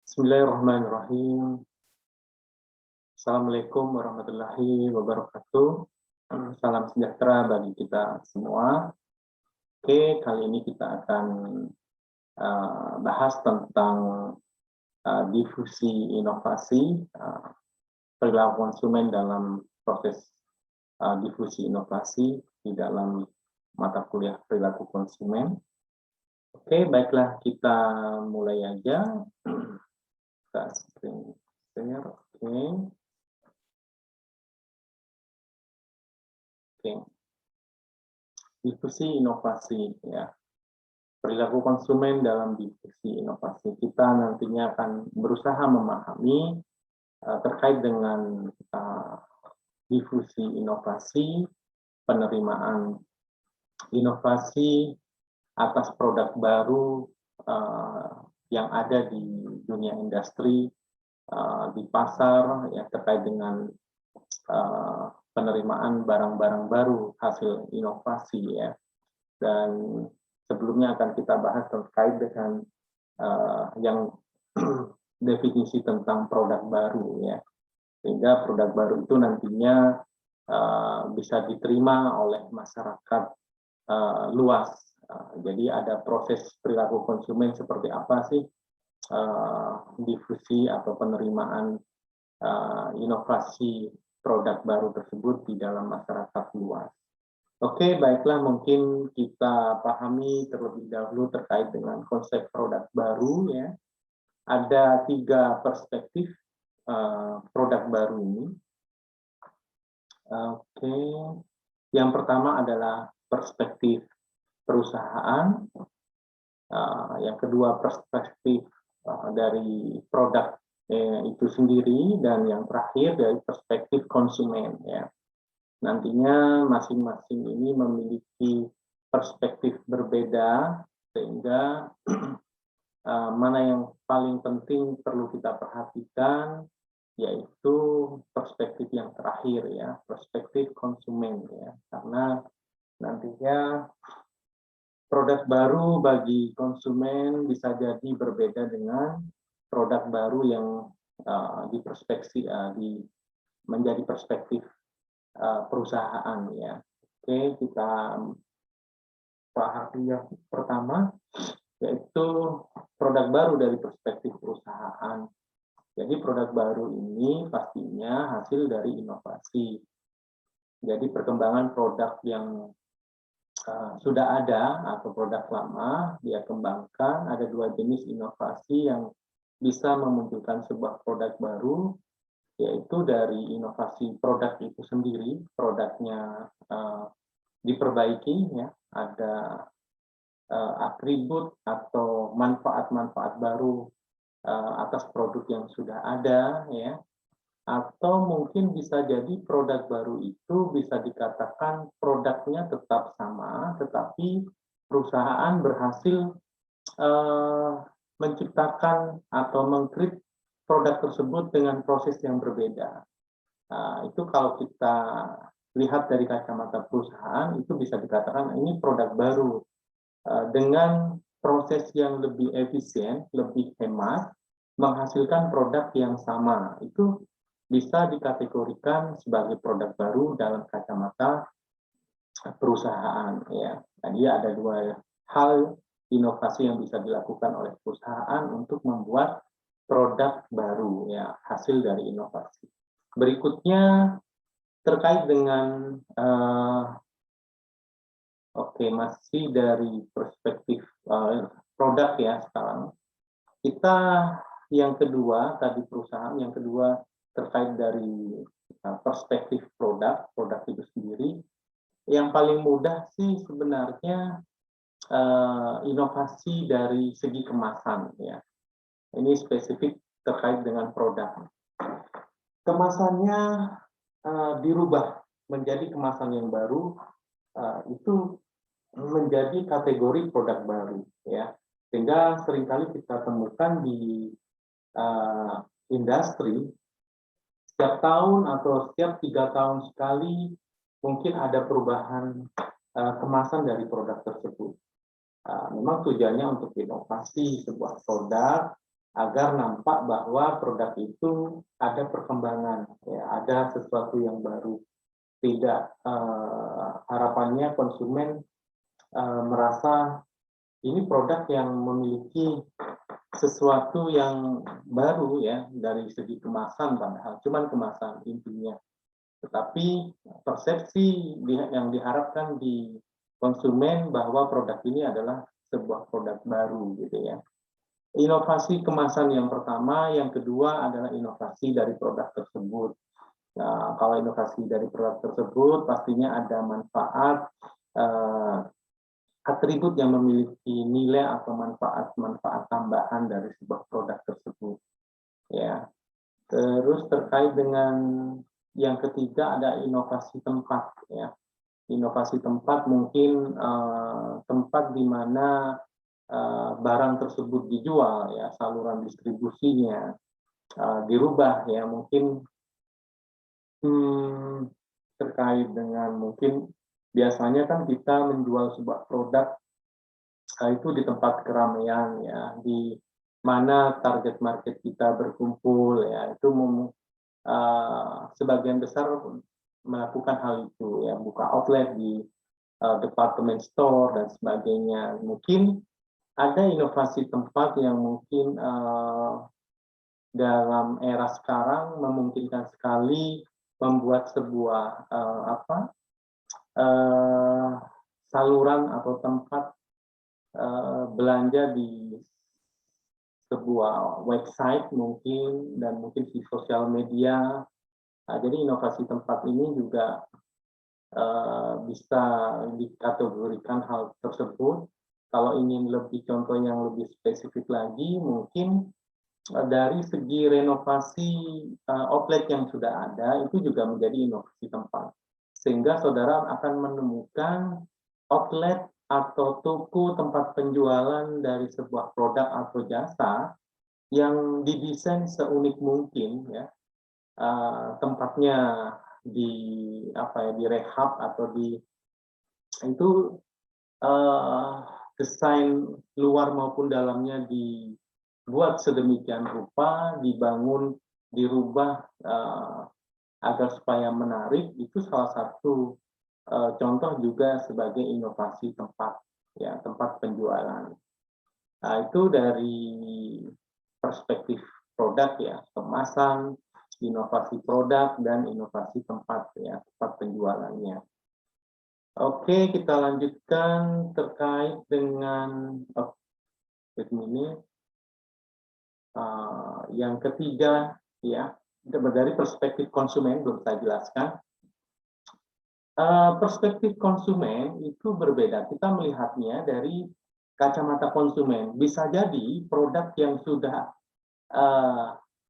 Bismillahirrahmanirrahim. Assalamualaikum warahmatullahi wabarakatuh. Salam sejahtera bagi kita semua. Oke, kali ini kita akan bahas tentang difusi inovasi, perilaku konsumen dalam proses difusi inovasi di dalam mata kuliah perilaku konsumen. Oke, baiklah kita mulai aja. Kita screen share. Oke. Difusi inovasi, ya. Perilaku konsumen dalam difusi inovasi. Kita nantinya akan berusaha memahami terkait dengan difusi inovasi, penerimaan inovasi atas produk baru yang ada di dunia industri, di pasar, ya, terkait dengan penerimaan barang-barang baru hasil inovasi, ya. Dan sebelumnya akan kita bahas terkait dengan yang definisi tentang produk baru, ya, sehingga produk baru itu nantinya bisa diterima oleh masyarakat luas. Jadi ada proses perilaku konsumen seperti apa sih difusi atau penerimaan inovasi produk baru tersebut di dalam masyarakat luas. Oke, baiklah, mungkin kita pahami terlebih dahulu terkait dengan konsep produk baru, ya. Ada 3 perspektif produk baru ini. Oke, yang pertama adalah perspektif perusahaan, yang kedua perspektif dari produk itu sendiri, dan yang terakhir dari perspektif konsumen, ya. Nantinya masing-masing ini memiliki perspektif berbeda, sehingga mana yang paling penting perlu kita perhatikan yaitu perspektif yang terakhir, ya, perspektif konsumen, ya, karena nantinya produk baru bagi konsumen bisa jadi berbeda dengan produk baru yang menjadi perspektif perusahaan, ya. Oke, kita bahas yang pertama, yaitu produk baru dari perspektif perusahaan. Jadi produk baru ini pastinya hasil dari inovasi. Jadi perkembangan produk yang sudah ada atau produk lama dia kembangkan. Ada 2 jenis inovasi yang bisa memunculkan sebuah produk baru, yaitu dari inovasi produk itu sendiri, produknya diperbaiki, ya, ada atribut atau manfaat-manfaat baru atas produk yang sudah ada, ya. Atau mungkin bisa jadi produk baru itu bisa dikatakan produknya tetap sama, tetapi perusahaan berhasil menciptakan atau meng-create produk tersebut dengan proses yang berbeda. Itu kalau kita lihat dari kacamata perusahaan, itu bisa dikatakan ini produk baru dengan proses yang lebih efisien, lebih hemat, menghasilkan produk yang sama. Itu bisa dikategorikan sebagai produk baru dalam kacamata perusahaan, ya. Jadi ada 2 hal inovasi yang bisa dilakukan oleh perusahaan untuk membuat produk baru, ya, hasil dari inovasi. Berikutnya terkait dengan masih dari perspektif produk, ya. Sekarang kita yang kedua tadi perusahaan, yang kedua terkait dari perspektif produk itu sendiri. Yang paling mudah sih sebenarnya inovasi dari segi kemasan, ya. Ini spesifik terkait dengan produk. Kemasannya dirubah menjadi kemasan yang baru, itu menjadi kategori produk baru, ya. Sehingga seringkali kita temukan di industri setiap tahun atau setiap 3 tahun sekali mungkin ada perubahan kemasan dari produk tersebut. Memang tujuannya untuk inovasi sebuah produk agar nampak bahwa produk itu ada perkembangan, ya, ada sesuatu yang baru. Tidak harapannya konsumen merasa ini produk yang memiliki sesuatu yang baru ya dari segi kemasan, padahal cuman kemasan intinya. Tetapi persepsi yang diharapkan di konsumen bahwa produk ini adalah sebuah produk baru gitu ya. Inovasi kemasan yang pertama, yang kedua adalah inovasi dari produk tersebut. Nah, kalau inovasi dari produk tersebut pastinya ada manfaat, atribut yang memiliki nilai atau manfaat tambahan dari sebuah produk tersebut. Ya. Terus terkait dengan yang ketiga ada inovasi tempat. Ya. Inovasi tempat mungkin tempat di mana barang tersebut dijual, ya, saluran distribusinya dirubah, ya, mungkin terkait dengan mungkin biasanya kan kita menjual sebuah produk itu di tempat keramaian, ya, di mana target market kita berkumpul, ya, itu sebagian besar melakukan hal itu, ya, buka outlet di department store dan sebagainya. Mungkin ada inovasi tempat yang mungkin dalam era sekarang memungkinkan sekali membuat sebuah saluran atau tempat belanja di sebuah website mungkin, dan mungkin di sosial media. Nah, jadi inovasi tempat ini juga bisa dikategorikan hal tersebut. Kalau ingin lebih contoh yang lebih spesifik lagi, mungkin dari segi renovasi outlet yang sudah ada, itu juga menjadi inovasi tempat. Sehingga saudara akan menemukan outlet atau toko tempat penjualan dari sebuah produk atau jasa yang didesain seunik mungkin, ya, tempatnya direhab atau itu desain luar maupun dalamnya dibuat sedemikian rupa, dibangun, dirubah agar supaya menarik. Itu salah satu contoh juga sebagai inovasi tempat, ya, tempat penjualan. Nah, itu dari perspektif produk, ya, kemasan, inovasi produk, dan inovasi tempat, ya, tempat penjualannya. Oke, kita lanjutkan terkait dengan yang ketiga, ya, dari perspektif konsumen belum saya jelaskan. Perspektif konsumen itu berbeda. Kita melihatnya dari kacamata konsumen. Bisa jadi produk yang sudah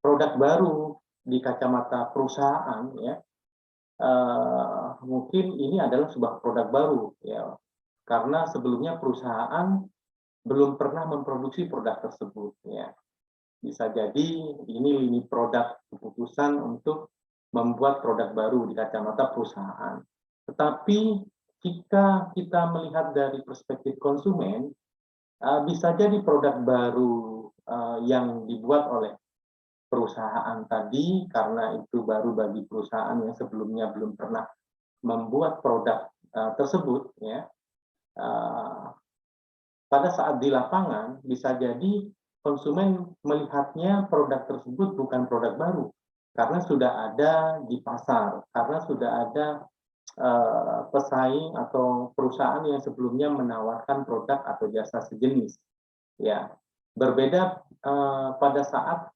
produk baru di kacamata perusahaan, ya, mungkin ini adalah sebuah produk baru, ya, karena sebelumnya perusahaan belum pernah memproduksi produk tersebut, ya. Bisa jadi ini lini produk keputusan untuk membuat produk baru di kacamata perusahaan. Tetapi jika kita melihat dari perspektif konsumen, bisa jadi produk baru yang dibuat oleh perusahaan tadi, karena itu baru bagi perusahaan yang sebelumnya belum pernah membuat produk tersebut, ya. Pada saat di lapangan bisa jadi konsumen melihatnya produk tersebut bukan produk baru karena sudah ada di pasar, karena sudah ada pesaing atau perusahaan yang sebelumnya menawarkan produk atau jasa sejenis, ya. Berbeda pada saat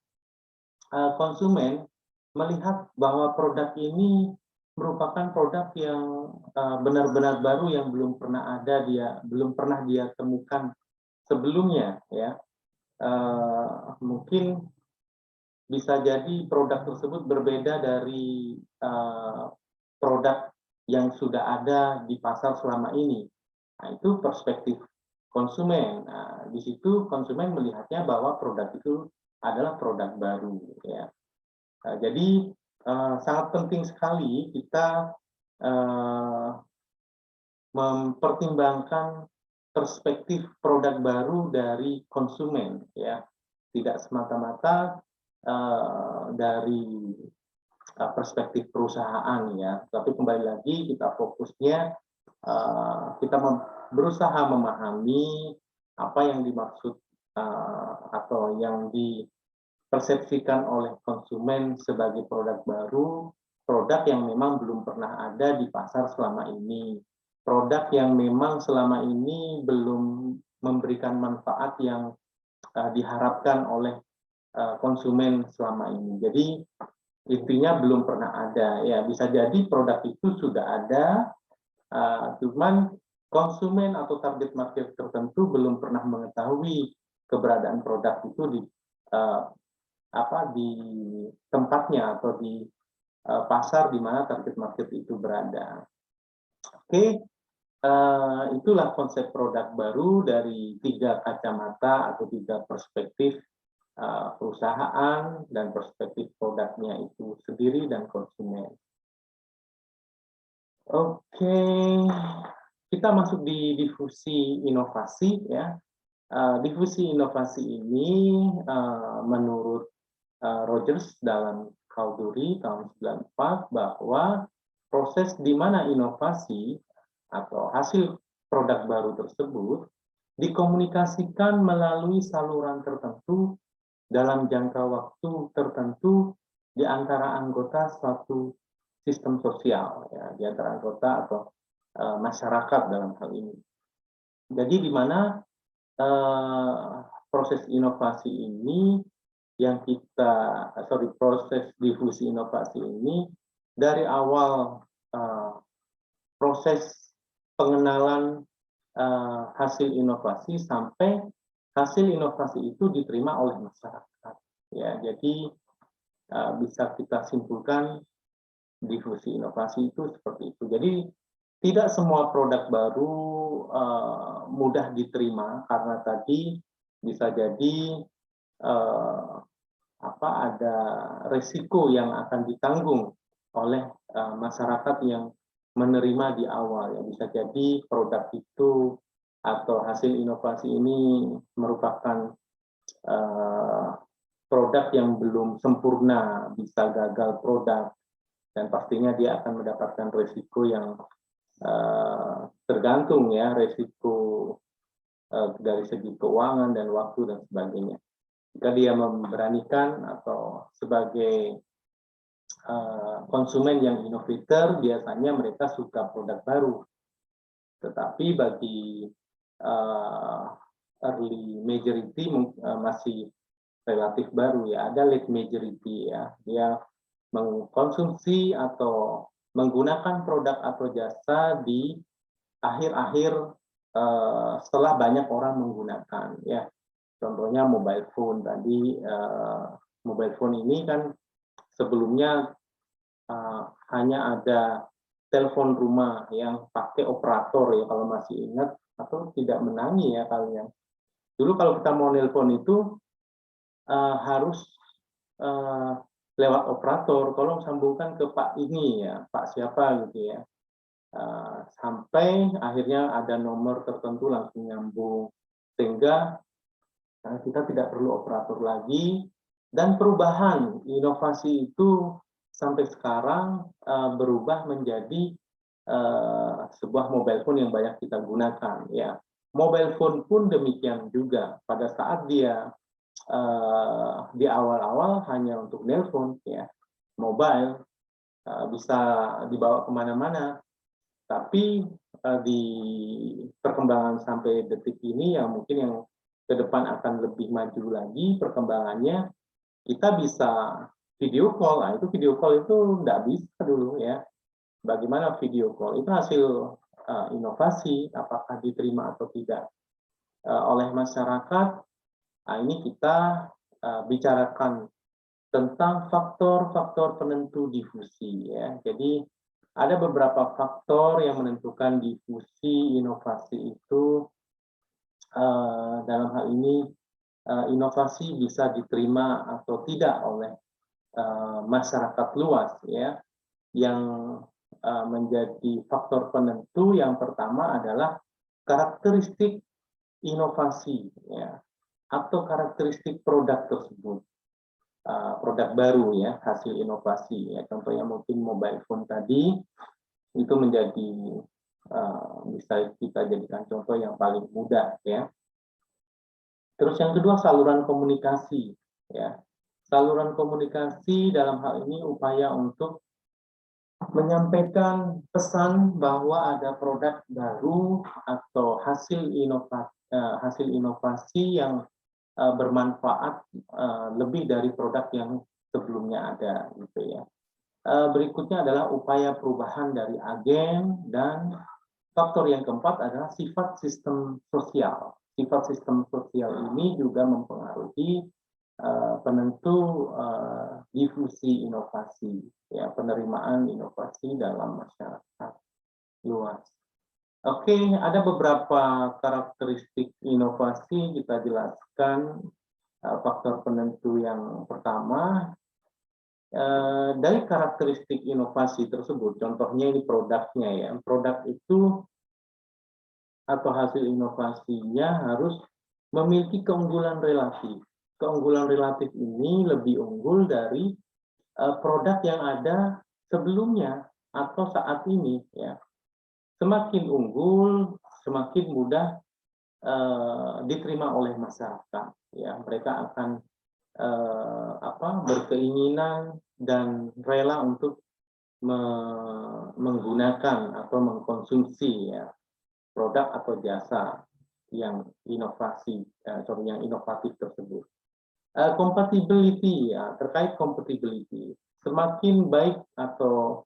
konsumen melihat bahwa produk ini merupakan produk yang benar-benar baru yang belum pernah dia temukan sebelumnya, ya. Mungkin bisa jadi produk tersebut berbeda dari produk yang sudah ada di pasar selama ini. Nah, itu perspektif konsumen. Nah, di situ konsumen melihatnya bahwa produk itu adalah produk baru, ya. Nah, jadi sangat penting sekali kita mempertimbangkan perspektif produk baru dari konsumen, ya. tidak semata-mata dari perspektif perusahaan ya, tapi kembali lagi kita fokusnya kita berusaha memahami apa yang dimaksud atau yang dipersepsikan oleh konsumen sebagai produk baru, produk yang memang belum pernah ada di pasar selama ini, produk yang memang selama ini belum memberikan manfaat yang diharapkan oleh konsumen selama ini. Jadi intinya belum pernah ada ya, bisa jadi produk itu sudah ada, cuman konsumen atau target market tertentu belum pernah mengetahui keberadaan produk itu di tempatnya atau di pasar di mana target market itu berada. Oke, itulah konsep produk baru dari 3 kacamata atau 3 perspektif perusahaan dan perspektif produknya itu sendiri dan konsumen. Oke, kita masuk di difusi inovasi ya. Difusi inovasi ini menurut Rogers dalam Calduri tahun 94 bahwa proses di mana inovasi atau hasil produk baru tersebut dikomunikasikan melalui saluran tertentu dalam jangka waktu tertentu di antara anggota suatu sistem sosial, ya, di antara anggota atau masyarakat dalam hal ini. Jadi di mana proses inovasi ini yang proses difusi inovasi ini dari awal proses pengenalan hasil inovasi sampai hasil inovasi itu diterima oleh masyarakat. Ya, jadi bisa kita simpulkan difusi inovasi itu seperti itu. Jadi tidak semua produk baru mudah diterima karena tadi bisa jadi ada resiko yang akan ditanggung oleh masyarakat yang menerima di awal. Ya, bisa jadi produk itu atau hasil inovasi ini merupakan produk yang belum sempurna, bisa gagal produk, dan pastinya dia akan mendapatkan resiko yang tergantung ya, resiko dari segi keuangan dan waktu dan sebagainya. Jika dia memberanikan atau sebagai konsumen yang inovator, biasanya mereka suka produk baru. Tetapi bagi early majority masih relatif baru ya, ada late majority ya, dia mengkonsumsi atau menggunakan produk atau jasa di akhir-akhir setelah banyak orang menggunakan ya. Contohnya mobile phone tadi, mobile phone ini kan sebelumnya hanya ada telepon rumah yang pakai operator ya, kalau masih ingat atau tidak menangi ya kalian. Dulu kalau kita mau nelpon itu harus lewat operator, tolong sambungkan ke Pak ini ya, Pak siapa gitu ya. Sampai akhirnya ada nomor tertentu langsung nyambung, sehingga kita tidak perlu operator lagi. Dan perubahan inovasi itu sampai sekarang berubah menjadi sebuah mobile phone yang banyak kita gunakan ya. Mobile phone pun demikian juga, pada saat dia di awal-awal hanya untuk nelpon ya, mobile bisa dibawa kemana-mana, tapi di perkembangan sampai detik ini yang mungkin yang ke depan akan lebih maju lagi perkembangannya, kita bisa video call. Nah, itu video call itu nggak bisa dulu ya. Bagaimana video call? Itu hasil inovasi, apakah diterima atau tidak oleh masyarakat. Nah, ini kita bicarakan tentang faktor-faktor penentu difusi ya. Jadi ada beberapa faktor yang menentukan difusi inovasi itu. Dalam hal ini inovasi bisa diterima atau tidak oleh masyarakat luas ya. Yang menjadi faktor penentu yang pertama adalah karakteristik inovasi ya. atau karakteristik produk tersebut. Produk baru ya, hasil inovasi ya. Contohnya mungkin mobile phone tadi itu menjadi bisa kita jadikan contoh yang paling mudah ya. Terus yang kedua saluran komunikasi ya. Saluran komunikasi dalam hal ini upaya untuk menyampaikan pesan bahwa ada produk baru atau hasil inovasi yang bermanfaat lebih dari produk yang sebelumnya ada gitu ya. Berikutnya adalah upaya perubahan dari agen, dan faktor yang keempat adalah sifat sistem sosial. Sifat sistem sosial ini juga mempengaruhi penentu difusi inovasi, ya, penerimaan inovasi dalam masyarakat luas. Oke, ada beberapa karakteristik inovasi kita jelaskan. Faktor penentu yang pertama, dari karakteristik inovasi tersebut, contohnya ini produknya ya, produk itu atau hasil inovasinya harus memiliki keunggulan relatif. Keunggulan relatif ini lebih unggul dari produk yang ada sebelumnya atau saat ini ya. Semakin unggul, semakin mudah diterima oleh masyarakat. Ya, mereka akan berkeinginan dan rela untuk menggunakan atau mengkonsumsi ya, produk atau jasa yang yang inovatif tersebut. Compatibility ya, terkait compatibility, semakin baik atau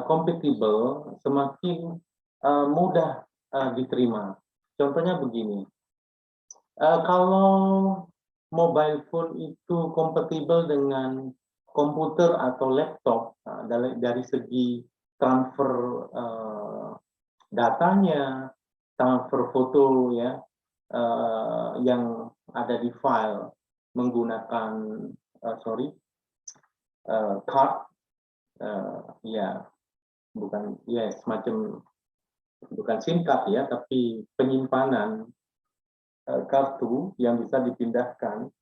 compatible, semakin mudah diterima. Contohnya begini, kalau mobile phone itu kompatibel dengan komputer atau laptop, dari segi transfer datanya, transfer foto ya, yang ada di file menggunakan card, ya bukan ya semacam, bukan SIM card ya, tapi penyimpanan kartu yang bisa dipindahkan,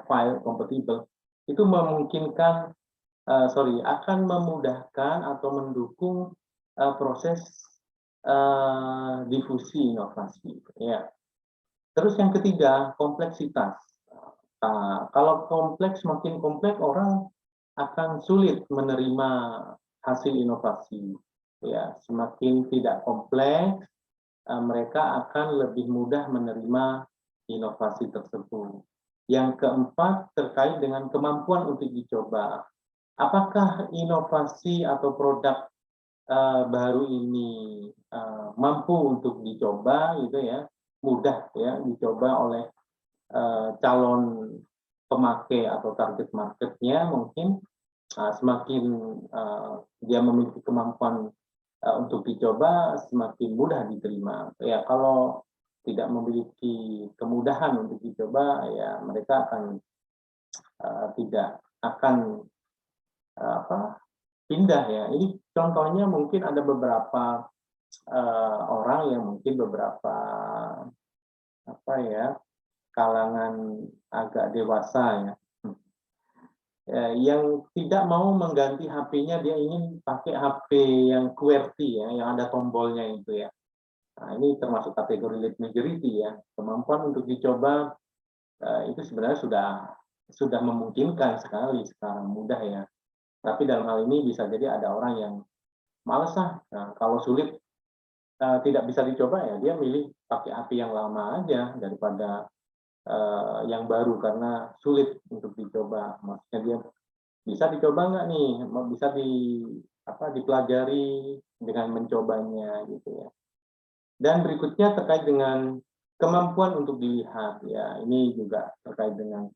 file kompatibel, itu memungkinkan akan memudahkan atau mendukung proses difusi inovasi ya. Terus yang ketiga, kompleksitas. Kalau makin kompleks, orang akan sulit menerima hasil inovasi ya. Semakin tidak kompleks, mereka akan lebih mudah menerima inovasi tersebut. Yang keempat, terkait dengan kemampuan untuk dicoba. Apakah inovasi atau produk baru ini mampu untuk dicoba gitu ya, mudah ya dicoba oleh calon pemakai atau target marketnya. Mungkin semakin dia memiliki kemampuan untuk dicoba, semakin mudah diterima ya. Kalau tidak memiliki kemudahan untuk dicoba ya, mereka akan tidak akan pindah ya. Ini contohnya mungkin ada beberapa orang yang mungkin beberapa kalangan agak dewasa ya, yang tidak mau mengganti HP-nya, dia ingin pakai HP yang QWERTY ya, yang ada tombolnya itu ya. Nah, ini termasuk kategori late majority ya. Kemampuan untuk dicoba itu sebenarnya sudah memungkinkan sekali sekarang, mudah ya. Tapi dalam hal ini bisa jadi ada orang yang malas kalau sulit tidak bisa dicoba ya, dia milih pakai HP yang lama aja daripada yang baru karena sulit untuk dicoba. Maksudnya dia bisa dicoba nggak nih, bisa dipelajari dengan mencobanya gitu ya. Dan berikutnya terkait dengan kemampuan untuk dilihat ya, ini juga terkait dengan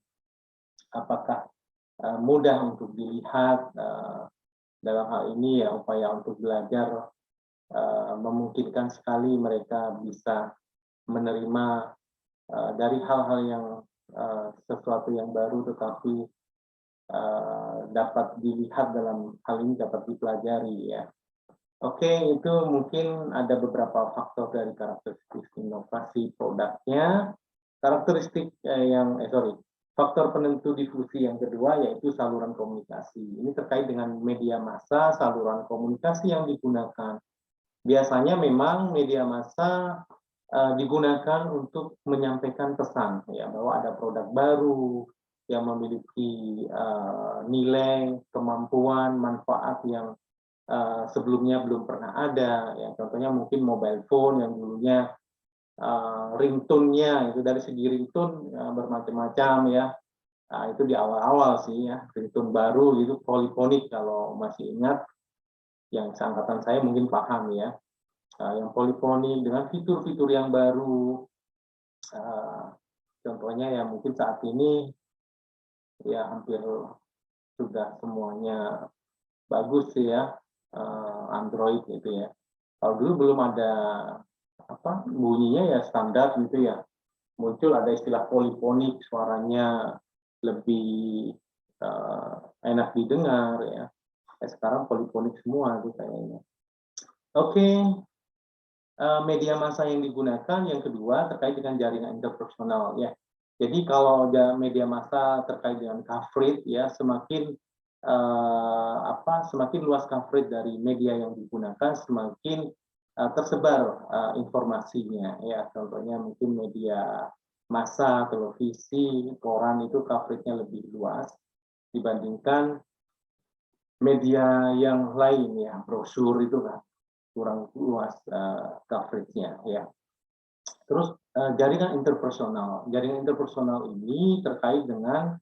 apakah mudah untuk dilihat. Dalam hal ini ya, upaya untuk belajar memungkinkan sekali mereka bisa menerima dari hal-hal yang sesuatu yang baru, tetapi dapat dilihat, dalam hal ini dapat dipelajari ya. Oke, itu mungkin ada beberapa faktor dari karakteristik inovasi produknya. Karakteristik faktor penentu difusi yang kedua yaitu saluran komunikasi. Ini terkait dengan media massa, saluran komunikasi yang digunakan. Biasanya memang media massa digunakan untuk menyampaikan pesan, ya, bahwa ada produk baru yang memiliki nilai, kemampuan, manfaat yang sebelumnya belum pernah ada. Ya, contohnya mungkin mobile phone yang dulunya ringtone-nya itu dari segi ringtone bermacam-macam ya. Nah, itu di awal-awal sih ya, ringtone baru itu polifonik kalau masih ingat, yang seangkatan saya mungkin paham ya. Yang polifonik dengan fitur-fitur yang baru. Contohnya ya mungkin saat ini ya hampir sudah semuanya bagus sih ya, Android itu ya. Kalau dulu belum ada bunyinya ya standar gitu ya, muncul ada istilah polifonik, suaranya lebih enak didengar ya. Sekarang polifonik semua tuh kayaknya. Oke, media massa yang digunakan yang kedua terkait dengan jaringan interpersonal ya. Jadi kalau media massa terkait dengan coverage ya, semakin semakin luas coverage dari media yang digunakan, semakin tersebar informasinya ya. Contohnya mungkin media massa, televisi, koran itu coverage-nya lebih luas dibandingkan media yang lain ya, brosur itu kan kurang luas coverage-nya ya. Terus jaringan interpersonal. Jaringan interpersonal ini terkait dengan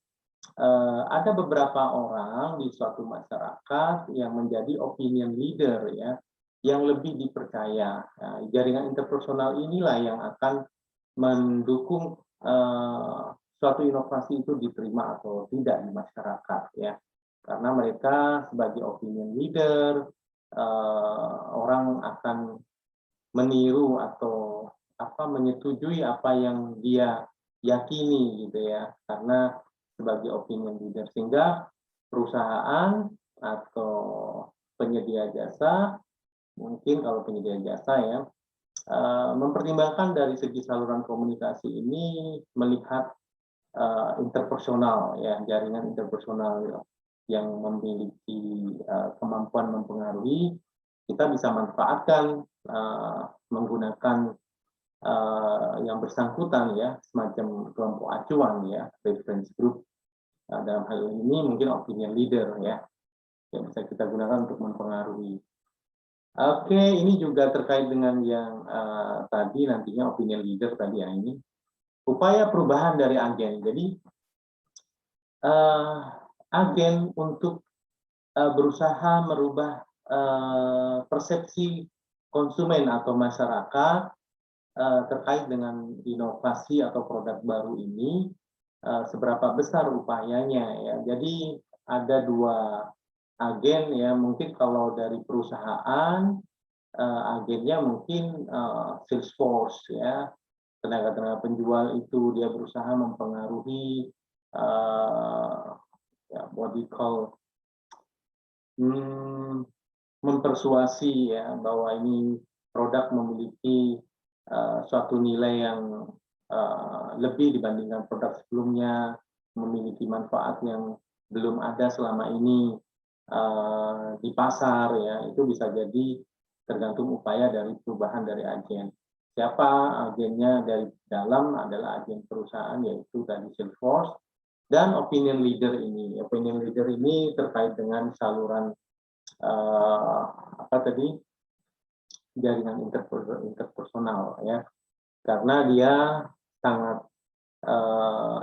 ada beberapa orang di suatu masyarakat yang menjadi opinion leader ya, yang lebih dipercaya. Jaringan interpersonal inilah yang akan mendukung suatu inovasi itu diterima atau tidak di masyarakat ya. Karena mereka sebagai opinion leader, orang akan meniru atau menyetujui apa yang dia yakini gitu ya, karena sebagai opinion leader, sehingga perusahaan atau penyedia jasa, mungkin kalau penyedia jasa ya, mempertimbangkan dari segi saluran komunikasi ini, melihat interpersonal ya, jaringan interpersonal yang memiliki kemampuan mempengaruhi, kita bisa manfaatkan menggunakan yang bersangkutan ya, semacam kelompok acuan ya, reference group. Dalam hal ini mungkin opinion leader ya, yang bisa kita gunakan untuk mempengaruhi. Oke, ini juga terkait dengan yang tadi nantinya opinion leader tadi ya, ini upaya perubahan dari agen. Jadi agen untuk berusaha merubah persepsi konsumen atau masyarakat terkait dengan inovasi atau produk baru ini, seberapa besar upayanya ya. Jadi ada dua agen ya, mungkin kalau dari perusahaan agennya mungkin sales force ya, tenaga-tenaga penjual itu dia berusaha mempengaruhi what we call mempersuasi ya, bahwa ini produk memiliki suatu nilai yang lebih dibandingkan produk sebelumnya, memiliki manfaat yang belum ada selama ini di pasar ya. Itu bisa jadi tergantung upaya dari perubahan dari agen. Siapa agennya dari dalam adalah agen perusahaan, yaitu tadi sales force, dan opinion leader ini. Opinion leader ini terkait dengan saluran jaringan interpersonal ya, karena dia sangat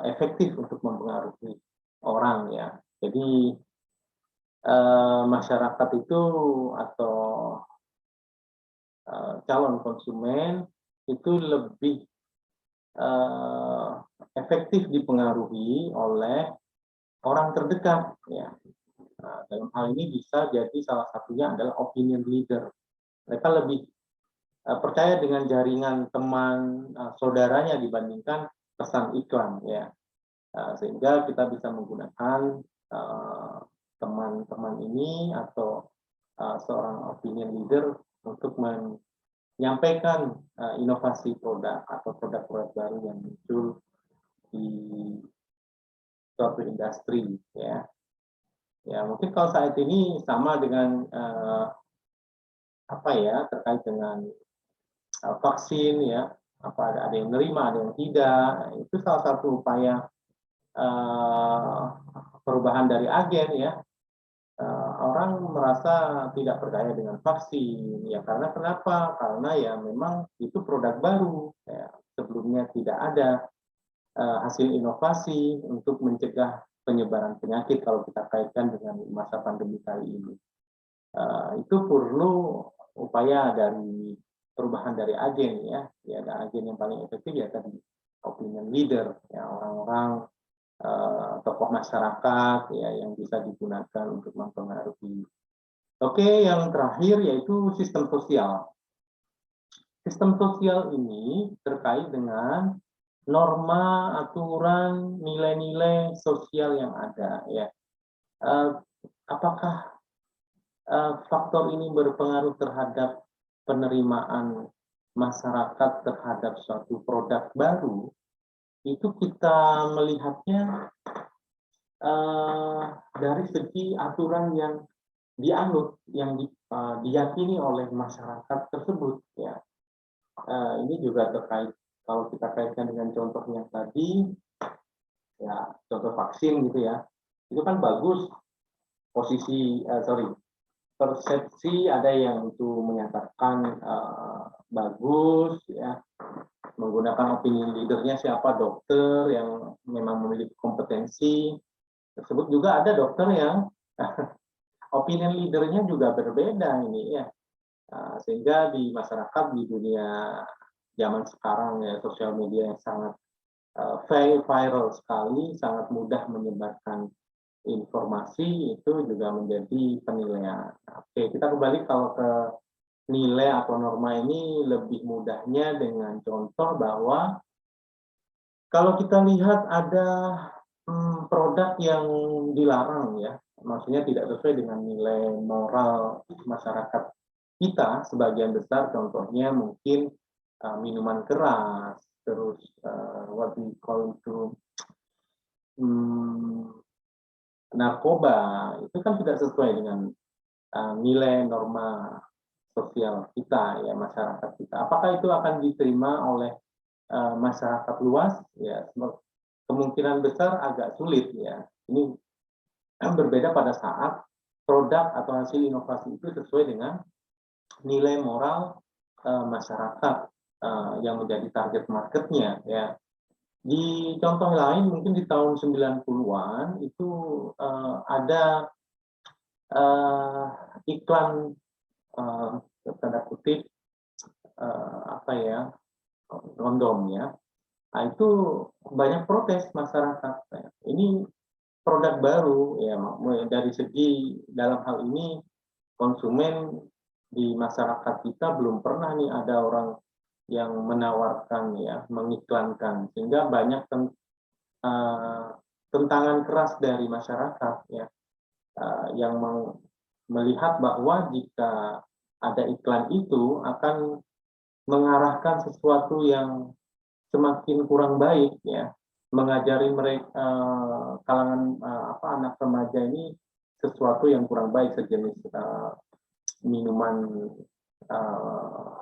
efektif untuk mempengaruhi orang ya. Jadi masyarakat itu atau calon konsumen itu lebih efektif dipengaruhi oleh orang terdekat ya. Dalam hal ini bisa jadi salah satunya adalah opinion leader. Mereka lebih percaya dengan jaringan teman saudaranya dibandingkan pesan iklan ya. Sehingga kita bisa menggunakan teman-teman ini atau seorang opinion leader untuk menyampaikan inovasi produk atau produk-produk baru yang muncul di suatu industri, ya. Ya, mungkin kalau saat ini sama dengan apa ya, terkait dengan vaksin, ya, apa ada yang nerima, ada yang tidak. Itu salah satu upaya perubahan dari agen, ya. Orang merasa tidak percaya dengan vaksin, ya, karena kenapa? Karena ya memang itu produk baru, ya. Sebelumnya tidak ada hasil inovasi untuk mencegah penyebaran penyakit kalau kita kaitkan dengan masa pandemi kali ini. Itu perlu upaya dari perubahan dari agen, ya. Ya, ada agen yang paling efektif ya tadi opinion leader, ya, orang-orang tokoh masyarakat, ya, yang bisa digunakan untuk mempengaruhi. Oke, yang terakhir yaitu sistem sosial. Sistem sosial ini terkait dengan norma, aturan, nilai-nilai sosial yang ada, ya. Apakah faktor ini berpengaruh terhadap penerimaan masyarakat terhadap suatu produk baru? Itu kita melihatnya dari segi aturan yang dianut, yang diyakini oleh masyarakat tersebut, ya. Ini juga terkait, kalau kita kaitkan dengan contohnya tadi, ya, contoh vaksin gitu, ya, itu kan bagus persepsi ada yang itu menyatakan bagus, ya, menggunakan opini leadernya siapa, dokter yang memang memiliki kompetensi tersebut. Juga ada dokter yang opinion leadernya juga berbeda ini, ya. Sehingga di masyarakat, di dunia zaman sekarang, ya, sosial media yang sangat viral sekali, sangat mudah menyebarkan informasi, itu juga menjadi penilaian. Oke, kita kembali kalau ke nilai atau norma ini lebih mudahnya dengan contoh bahwa kalau kita lihat ada produk yang dilarang, ya, maksudnya tidak sesuai dengan nilai moral masyarakat kita sebagian besar, contohnya mungkin minuman keras, terus what we call itu narkoba, itu kan tidak sesuai dengan nilai norma sosial kita, ya, masyarakat kita. Apakah itu akan diterima oleh masyarakat luas? Ya, kemungkinan besar agak sulit, ya. Ini berbeda pada saat produk atau hasil inovasi itu sesuai dengan nilai moral masyarakat yang menjadi target marketnya, ya. Di contoh lain mungkin di tahun 90-an itu ada iklan tanda kutip apa ya, kondom, ya. Nah, itu banyak protes masyarakat. Ini produk baru, ya, dari segi dalam hal ini konsumen di masyarakat kita belum pernah nih ada orang yang menawarkan, ya, mengiklankan, sehingga banyak tentangan keras dari masyarakat, ya, yang melihat bahwa jika ada iklan itu akan mengarahkan sesuatu yang semakin kurang baik, ya, mengajari mereka kalangan anak remaja ini sesuatu yang kurang baik, sejenis minuman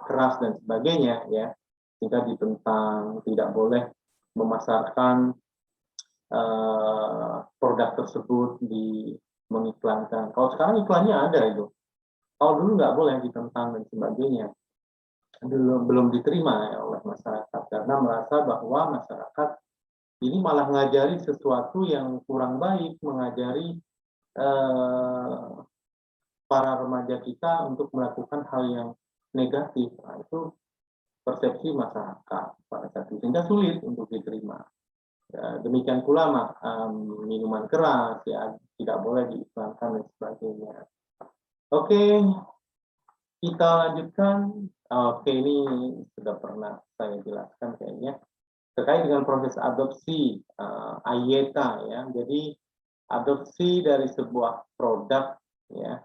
keras dan sebagainya, ya, sehingga ditentang, tidak boleh memasarkan produk tersebut, mengiklankan. Kalau sekarang iklannya ada itu, kalau dulu nggak boleh, ditentang dan sebagainya. Belum diterima, ya, oleh masyarakat, karena merasa bahwa masyarakat ini malah ngajari sesuatu yang kurang baik, mengajari para remaja kita untuk melakukan hal yang negatif. Nah, itu persepsi masyarakat pada saat itu, sehingga sulit untuk diterima. Ya, demikian pula minuman keras, ya, tidak boleh diiklankan dan sebagainya. Oke, kita lanjutkan. Oke, ini sudah pernah saya jelaskan kayaknya terkait dengan proses adopsi AYETA, ya. Jadi adopsi dari sebuah produk, ya,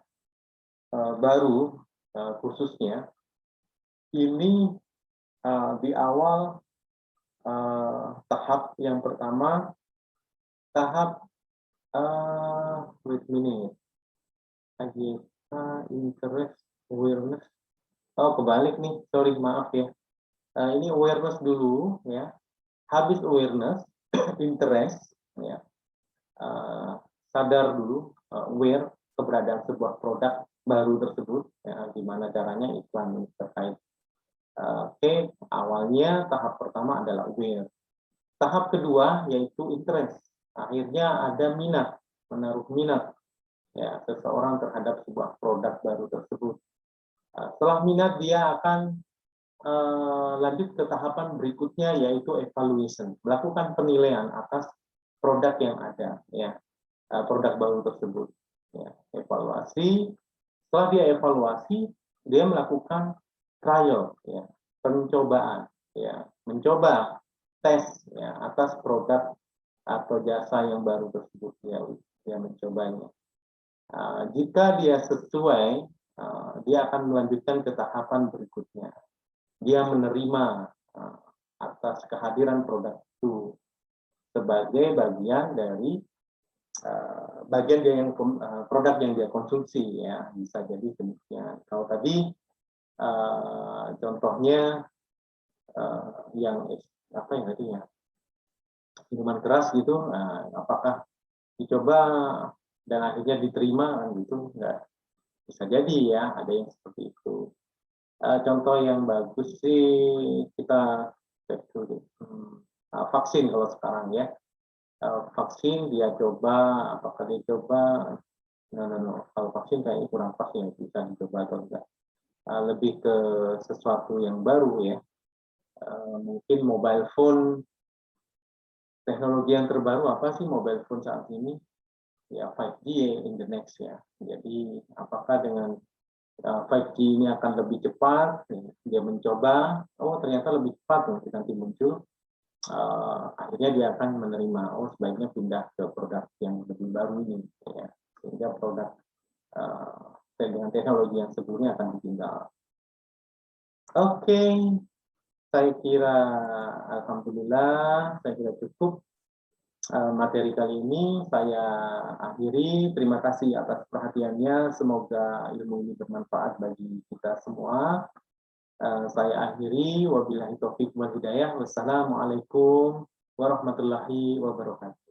baru khususnya ini di awal tahap yang pertama, tahap wait minute, agita, interest, awareness. Oh, kebalik nih, sorry, maaf ya. Ini awareness dulu, ya. Habis awareness, interest, ya. Sadar dulu, aware keberadaan sebuah produk baru tersebut, ya, gimana caranya iklan terkait. Oke, awalnya tahap pertama adalah aware. Tahap kedua yaitu interest. Akhirnya ada minat, menaruh minat ya seseorang terhadap sebuah produk baru tersebut. Setelah minat dia akan lanjut ke tahapan berikutnya yaitu evaluation, melakukan penilaian atas produk yang ada ya, produk baru tersebut. Ya, evaluasi. Setelah dia evaluasi, dia melakukan trial, ya, pencobaan, ya, mencoba tes ya, atas produk atau jasa yang baru tersebut, ya, dia mencobanya. Jika dia sesuai, dia akan melanjutkan ke tahapan berikutnya. Dia menerima atas kehadiran produk itu sebagai bagian dari bagian dia yang produk yang dia konsumsi ya, bisa jadi demikian. Kalau tadi contohnya yang apa ya tadi ya, minuman keras gitu, apakah dicoba dan akhirnya diterima kan gitu, nggak bisa jadi ya, ada yang seperti itu. Contoh yang bagus sih kita cek dulu vaksin kalau sekarang ya. Vaksin dia coba, apakah dia coba, no. Kalau vaksin kayaknya kurang pas ya, bisa dicoba atau enggak. Lebih ke sesuatu yang baru ya. Mungkin mobile phone, teknologi yang terbaru apa sih mobile phone saat ini? Ya 5G in the next ya. Jadi apakah dengan 5G ini akan lebih cepat? Dia mencoba, oh ternyata lebih cepat nanti muncul. Akhirnya dia akan menerima, oh sebaiknya pindah ke produk yang lebih baru ini, ya. Sehingga produk dengan teknologi yang sebelumnya akan ditinggal. Oke, saya kira alhamdulillah, saya kira cukup materi kali ini. Saya akhiri. Terima kasih atas perhatiannya. Semoga ilmu ini bermanfaat bagi kita semua. Saya akhiri. Wabillahi taufiq wal hidayah. Wassalamualaikum warahmatullahi wabarakatuh.